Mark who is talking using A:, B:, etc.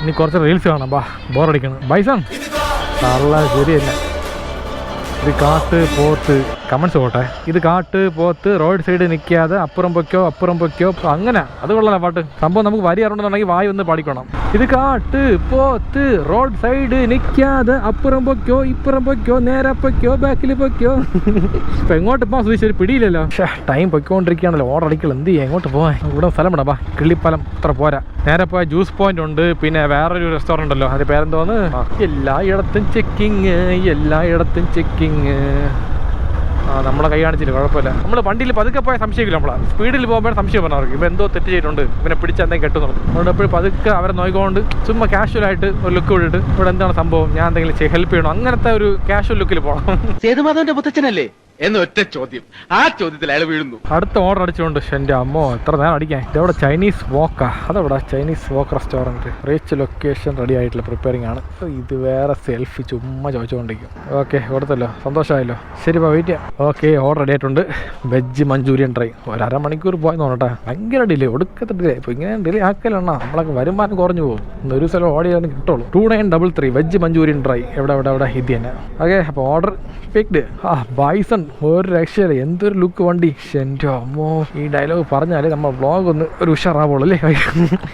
A: ഇനി കുറച്ച് റീൽസ് കാണാം. ബാ, ബോറടിക്കണം. ബൈസൺ തള്ള ശരിയല്ല. ഇത് കാട്ട് പോത്ത്, കമൻസ് പോട്ടെ. ഇത് കാട്ട് പോത്ത് റോഡ് സൈഡ് നിൽക്കാതെ അപ്പുറം പൊയ്ക്കോ അങ്ങനെ. അത് കൊള്ളാം പാട്ട്. സംഭവം നമുക്ക് വരി അറിയണമെന്നുണ്ടെങ്കിൽ വായി ഒന്ന് പാടിക്കണം. ഇത് കാട്ട് പോത്ത് റോഡ് സൈഡ് നിൽക്കാതെ അപ്പുറം പൊയ്ക്കോ ഇപ്പുറം പൊയ്ക്കോ നേരെ പൊയ്ക്കോ ബാക്കിൽ പൊയ്ക്കോ. ഇപ്പൊ എങ്ങോട്ട് പോകാൻ സുധീഷ് ഒരു പിടിയില്ലല്ലോ. പക്ഷേ ടൈം പൊയ്ക്കൊണ്ടിരിക്കുകയാണല്ലോ. ഓർഡർ അടിക്കൽ എന്ത് ചെയ്യാം, എങ്ങോട്ട് പോകാൻ? ഇവിടെ സ്ഥലം വിടാം. ബാ, കിള്ളിപ്പാലം അത്ര പോരാ. നേരെ പോയ ജ്യൂസ് പോയിന്റ് ഉണ്ട്, പിന്നെ വേറൊരു റെസ്റ്റോറൻ്റ് ഉണ്ടല്ലോ, അതിന്റെ പേരെന്തോന്ന്? എല്ലായിടത്തും ചെക്കിങ്. നമ്മളെ കൈ കാണിച്ചില്ല, കുഴപ്പമില്ല. നമ്മൾ വണ്ടിയിൽ പതുക്കെ പോയാൽ സംശയമില്ല. നമ്മളെ സ്പീഡിൽ പോകുമ്പോൾ സംശയം പറഞ്ഞവർക്ക് ഇപ്പം എന്തോ തെറ്റ് ചെയ്തിട്ടുണ്ട്, ഇവനെ പിടിച്ച് എന്തെങ്കിലും കെട്ടുന്നുള്ളൂ. അതുകൊണ്ട് എപ്പോഴും പതുക്കെ അവരെ നോക്കിക്കൊണ്ട് ചുമ്മാ കാഷ്വലായിട്ട് ഒരു ലുക്ക് വിട്ടിട്ട് ഇവിടെ എന്താണ് സംഭവം, ഞാൻ എന്തെങ്കിലും ഹെൽപ്പ് ചെയ്യണം, അങ്ങനത്തെ ഒരു കാഷ്വൽ ലുക്കിൽ പോകണം.
B: സേതുമാധവന്റെ മുത്തച്ഛനല്ലേ എന്നൊറ്റ ചോദ്യം, ആ ചോദ്യത്തിൽ അയാൾ വീഴുന്നു.
A: അടുത്ത ഓർഡർ അടിച്ചുകൊണ്ട് എൻ്റെ അമ്മോ എത്ര നേരം അടിക്കാൻ. ഇതവിടെ ചൈനീസ് വോക്കാ. അതെവിടെ Chinese wok restaurant. Reach location ready ആയിട്ടുള്ള പ്രിപ്പയറിംഗ് ആണ്. ഇത് വേറെ സെൽഫി ചുമ്മാ ചോദിച്ചുകൊണ്ടിരിക്കും. ഓക്കെ, കൊടുത്തല്ലോ, സന്തോഷമായല്ലോ. ശരി, ഇപ്പോൾ വെയിറ്റ് ചെയ്യാം. ഓക്കെ, ഓർഡർ റെഡി ആയിട്ടുണ്ട്. Veg manchurian try. ഒരു അരമണിക്കൂർ പോയി നോക്കട്ടെ. ഭയങ്കര ഡിലേ, ഒടുക്കത്തെ ഡിലേ. ഇപ്പോൾ ഇങ്ങനെ ഡിലേ ആക്കലെണ്ണ നമ്മളൊക്കെ വരുമാനം കുറഞ്ഞു പോകും. ഒരു സ്ഥലം ഓർഡർ ചെയ്യാൻ കിട്ടുള്ളൂ. 2933 വെജ് മഞ്ചൂരിയൻ ട്രൈ. എവിടെ ഇത് തന്നെ. ഓക്കെ, അപ്പോൾ ഓർഡർ പിക്ഡ്. ബൈസൺ ഒരു രക്ഷയില്ല. എന്തൊരു ലുക്ക് വണ്ടി. എൻ്റെ അമ്മോ, ഈ ഡയലോഗ് പറഞ്ഞാലേ നമ്മൾ വ്ളോഗ് ഒന്ന് ഒരു ഉഷാറാവുള്ളൂ അല്ലേ.